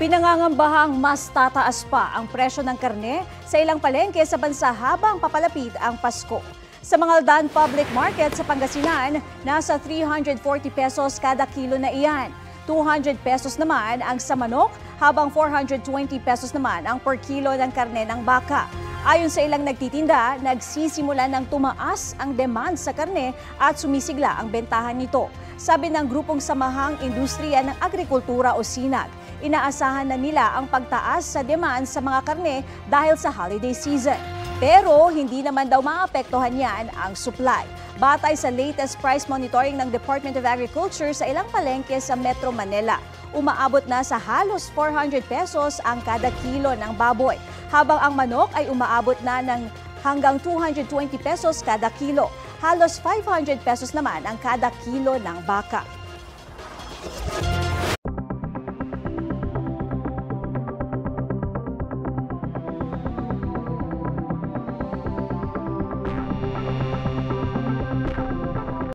Pinangangambahang mas tataas pa ang presyo ng karne sa ilang palengke sa bansa habang papalapit ang Pasko. Sa mga Aldan Public Market sa Pangasinan, nasa 340 pesos kada kilo na iyan. 200 pesos naman ang sa manok, habang 420 pesos naman ang per kilo ng karne ng baka. Ayon sa ilang nagtitinda, nagsisimula ng tumaas ang demand sa karne at sumisigla ang bentahan nito. Sabi ng Grupong Samahang Industriya ng Agrikultura o SINAG, inaasahan na nila ang pagtaas sa demand sa mga karne dahil sa holiday season. Pero hindi naman daw maapektuhan yan ang supply. Batay sa latest price monitoring ng Department of Agriculture sa ilang palengke sa Metro Manila, umaabot na sa halos 400 pesos ang kada kilo ng baboy, habang ang manok ay umaabot na ng hanggang 220 pesos kada kilo. Halos 500 pesos naman ang kada kilo ng baka.